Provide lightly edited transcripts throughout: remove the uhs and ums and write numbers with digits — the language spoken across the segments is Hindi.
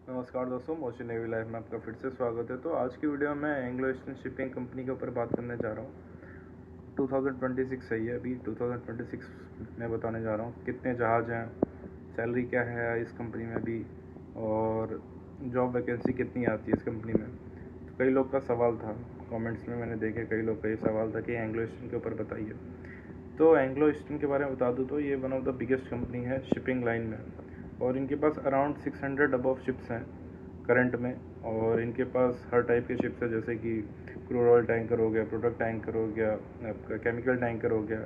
नमस्कार दोस्तों, मोशी नेवी लाइफ में आपका फिर से स्वागत है। तो आज की वीडियो में एंग्लो ईस्टर्न शिपिंग कंपनी के ऊपर बात करने जा रहा हूँ। 2026 सही है, अभी 2026 में बताने जा रहा हूँ कितने जहाज़ हैं, सैलरी क्या है इस कंपनी में अभी, और जॉब वैकेंसी कितनी आती है इस कंपनी में। तो कई लोग का सवाल था कमेंट्स में, मैंने देखे कई लोग का ये सवाल था कि एंग्लो ईस्टर्न के ऊपर बताइए। तो एंग्लो ईस्टर्न के बारे में बता दूँ तो ये one of the biggest company है शिपिंग लाइन में, और इनके पास अराउंड 600 अबव शिप्स हैं करंट में। और इनके पास हर टाइप के शिप्स है, जैसे कि क्रूड ऑयल टैंकर हो गया, प्रोडक्ट टैंकर हो गया, आपका केमिकल टैंकर हो गया,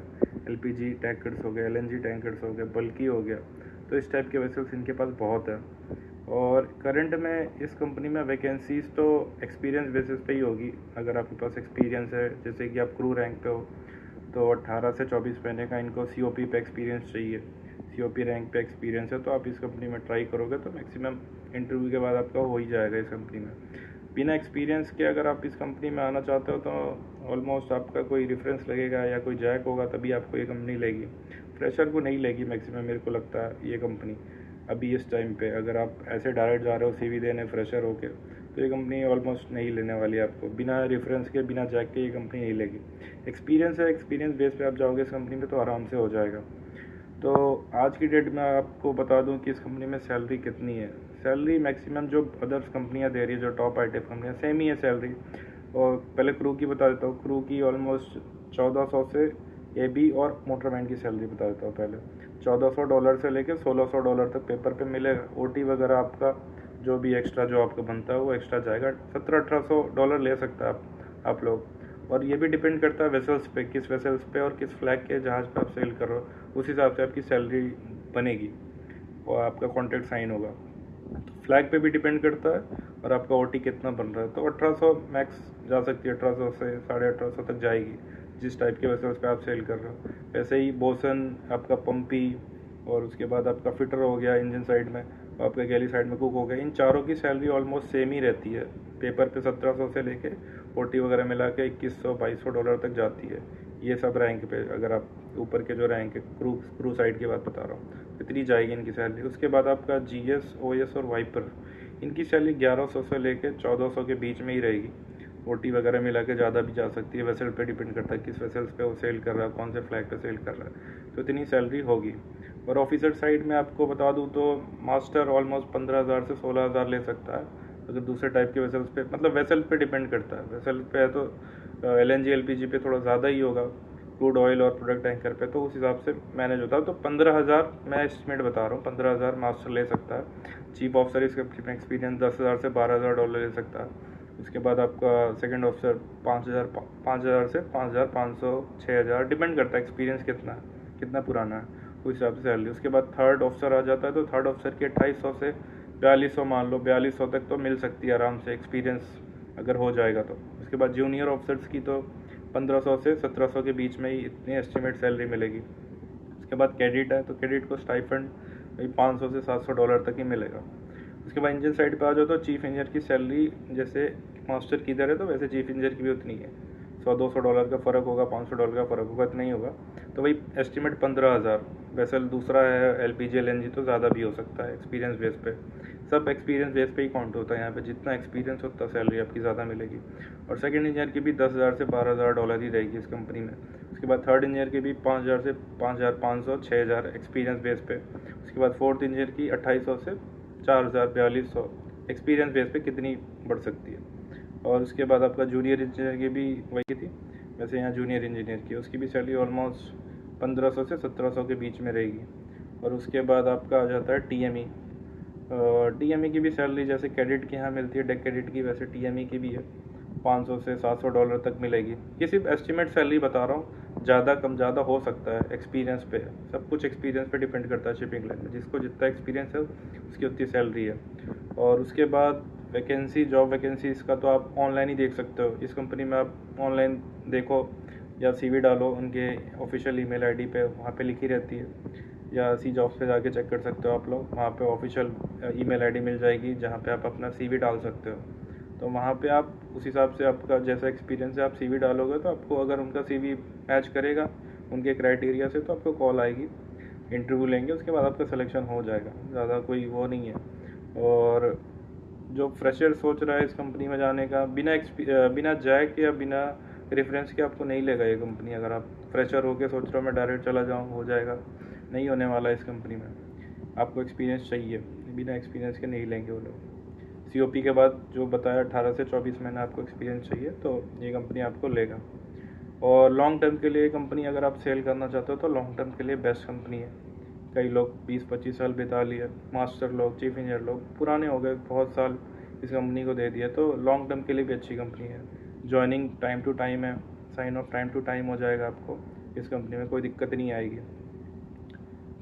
एलपीजी टैंकर्स हो गया, एलएनजी टैंकर्स हो गया, बल्कि हो गया। तो इस टाइप के वेसल्स इनके पास बहुत है। और करंट में इस कंपनी में वैकेंसीज तो एक्सपीरियंस बेसिस पे ही होगी। अगर आपके पास एक्सपीरियंस है, जैसे कि आप क्रू रैंक पे हो, तो 18 से 24 महीने का इनको सीओपी पे एक्सपीरियंस चाहिए। सीओपी रैंक पे एक्सपीरियंस है तो आप इस कंपनी में ट्राई करोगे तो मैक्सिमम इंटरव्यू के बाद आपका हो ही जाएगा इस कंपनी में। बिना एक्सपीरियंस के अगर आप इस कंपनी में आना चाहते हो तो ऑलमोस्ट आपका कोई रेफरेंस लगेगा या कोई जैक होगा तभी आपको ये कंपनी लेगी। फ्रेशर को नहीं लेगी मैक्सिमम, मेरे को लगता है ये कंपनी अभी इस टाइम पे। अगर आप ऐसे डायरेक्ट जा रहे हो सीवी देने फ्रेशर होके, तो ये कंपनी ऑलमोस्ट नहीं लेने वाली आपको। बिना रेफरेंस के, बिना जैक के ये कंपनी नहीं लेगी। एक्सपीरियंस है, एक्सपीरियंस बेस पे आप जाओगे इस कंपनी में तो आराम से हो जाएगा। तो आज की डेट में आपको बता दूं कि इस कंपनी में सैलरी कितनी है। सैलरी मैक्सिमम जो अदर्स कंपनियां दे रही है, जो टॉप आई टी कंपनियाँ, सेम ही है सैलरी। और पहले क्रू की बता देता हूँ। क्रू की ऑलमोस्ट 1400 से ए बी और मोटरमैन की सैलरी बता देता हूँ। पहले $1400 से लेकर $1600 तक पेपर पे मिलेगा। ओटी वगैरह आपका जो भी एक्स्ट्रा जो आपका बनता है वो एक्स्ट्रा जाएगा। $1700-1800 ले सकता है आप लोग। और ये भी डिपेंड करता है वेसल्स पे, किस वेसल्स पे और किस फ्लैग के जहाज़ पे आप सेल कर रहे हो, उस हिसाब से आपकी सैलरी बनेगी और आपका कॉन्ट्रैक्ट साइन होगा। तो फ्लैग पे भी डिपेंड करता है और आपका ओटी कितना बन रहा है। तो 1800 मैक्स जा सकती है, 1800 से 1850 तक जाएगी जिस टाइप के वेसल्स पे आप सेल कर रहे हो। वैसे ही बोसन, आपका पंपी, और उसके बाद आपका फिटर हो गया इंजन साइड में, और आपका गैली साइड में कुक हो गया, इन चारों की सैलरी ऑलमोस्ट सेम ही रहती है। पेपर पे 1700 से लेके ओटी वगैरह मिला के $2100-2200 तक जाती है। ये सब रैंक पे, अगर आप ऊपर के जो रैंक है, क्रू साइड की बात बता रहा हूँ, इतनी जाएगी इनकी सैलरी। उसके बाद आपका जीएस, ओएस और वाइपर, इनकी सैलरी 1100 से लेके 1400 के बीच में ही रहेगी। ओटी वगैरह मिला के ज़्यादा भी जा सकती है, वेसल पे डिपेंड करता है किस वेसल्स पे वो सेल कर रहा है, कौन से फ्लैग पे सेल कर रहा है। तो इतनी सैलरी होगी। और ऑफिसर साइड में आपको बता दूँ तो मास्टर ऑलमोस्ट 15,000 से 16,000 ले सकता है। अगर दूसरे टाइप के वेसल्स पे, मतलब वेसल पे डिपेंड करता है। वेसल पे है तो एलएनजी एलपीजी पे थोड़ा ज़्यादा ही होगा, क्रूड ऑयल और प्रोडक्ट टैंकर पे, तो उस हिसाब से मैनेज होता है। तो 15,000 मैं एस्टिमेट बता रहा हूँ, 15,000 मास्टर ले सकता है। चीफ ऑफिसर इसका एक्सपीरियंस 10,000 से $12,000 ले सकता है। उसके बाद आपका सेकंड ऑफिसर 5,000 से 5,500, 6,000, डिपेंड करता है एक्सपीरियंस कितना है, कितना पुराना है, उस हिसाब से सैलरी। उसके बाद थर्ड ऑफिसर आ जाता है, तो थर्ड ऑफिसर की 2800 से 4200, मान लो 4200 तक तो मिल सकती है आराम से, एक्सपीरियंस अगर हो जाएगा तो। उसके बाद जूनियर ऑफिसर्स की तो 1500 से 1700 के बीच में ही इतनी एस्टिमेट सैलरी मिलेगी। उसके बाद कैडिट है, तो कैडिट को स्टाइफंड वही 500 से $700 तक ही मिलेगा। उसके बाद इंजन साइड पे आ जाओ तो चीफ इंजीनियर की सैलरी, जैसे मास्टर की इधर है तो वैसे चीफ इंजीनियर की भी उतनी है। $100-200 का फ़र्क होगा, $500 का फ़र्क होगा, इतना ही होगा। तो वही एस्टिमेट 15,000। वैसे दूसरा है एलपीजी एलएनजी, तो ज़्यादा भी हो सकता है एक्सपीरियंस बेस पे। सब एक्सपीरियंस बेस पे ही काउंट होता है यहाँ पे, जितना एक्सपीरियंस उतना सैलरी आपकी ज़्यादा मिलेगी। और सेकंड इंजीनियर की भी 10,000 से $12,000 ही रहेगी इस कंपनी में। उसके बाद थर्ड इंजीनियर की भी 5,000 से 5,500, 6,000 एक्सपीरियंस बेस पे। उसके बाद फोर्थ इंजीनियर की 2800 से 4,000, 4,200 एक्सपीरियंस बेस पे कितनी बढ़ सकती है। और उसके बाद आपका जूनियर इंजीनियर की भी वही थी, वैसे यहाँ जूनियर इंजीनियर की, उसकी भी सैलरी ऑलमोस्ट 1500 से 1700 के बीच में रहेगी। और उसके बाद आपका आ जाता है टीएमई। टीएमई की भी सैलरी जैसे कैडेट के यहाँ मिलती है, डेक कैडेट की, वैसे टीएमई की भी है, 500 से $700 तक मिलेगी। ये सिर्फ एस्टिमेट सैलरी बता रहा हूँ, ज़्यादा कम ज़्यादा हो सकता है, एक्सपीरियंस पे है, सब कुछ एक्सपीरियंस पे डिपेंड करता है शिपिंग लाइन में। जिसको जितना एक्सपीरियंस है उसकी उतनी सैलरी है। और उसके बाद वैकेंसी, जॉब वैकेंसी इसका तो आप ऑनलाइन ही देख सकते हो। इस कंपनी में आप ऑनलाइन देखो या सीवी डालो, उनके ऑफिशियल ईमेल आईडी पे, वहाँ पे लिखी रहती है। या सी जॉब्स पे जाके चेक कर सकते हो आप लोग, वहाँ पे ऑफिशियल ईमेल आईडी मिल जाएगी जहाँ पे आप अपना सीवी डाल सकते हो। तो वहाँ पे आप उस हिसाब से, आपका जैसा एक्सपीरियंस है आप सीवी डालोगे तो आपको, अगर उनका सीवी मैच करेगा उनके क्राइटेरिया से, तो आपको कॉल आएगी, इंटरव्यू लेंगे, उसके बाद आपका सिलेक्शन हो जाएगा। ज़्यादा कोई वो नहीं है। और जो फ्रेशर सोच रहा है इस कंपनी में जाने का, बिना जैक या बिना रेफरेंस के आपको नहीं लेगा ये कंपनी। अगर आप फ्रेशर होके सोच रहे हो मैं डायरेक्ट चला जाऊँ, हो जाएगा, नहीं होने वाला इस कंपनी में। आपको एक्सपीरियंस चाहिए, बिना एक्सपीरियंस के नहीं लेंगे वो लोग। COP के बाद जो बताया 18 से 24 महीने आपको एक्सपीरियंस चाहिए, तो ये कंपनी आपको लेगा। और लॉन्ग टर्म के लिए कंपनी अगर आप सेल करना चाहते हो तो लॉन्ग टर्म के लिए बेस्ट कंपनी है। कई लोग 20-25 साल बिता लिए, मास्टर लोग, चीफ इंजीनियर लोग पुराने हो गए, बहुत साल इस कंपनी को दे दिया, तो लॉन्ग टर्म के लिए भी अच्छी कंपनी है। ज्वाइनिंग टाइम टू टाइम है, sign off time to time हो जाएगा आपको इस कंपनी में, कोई दिक्कत नहीं आएगी।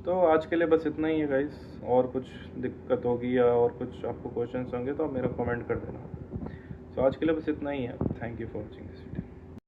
तो आज के लिए बस इतना ही है गाइस। और कुछ दिक्कत होगी या और कुछ आपको क्वेश्चंस होंगे तो आप मेरा कमेंट कर देना। तो आज के लिए बस इतना ही है। Thank you for watching this.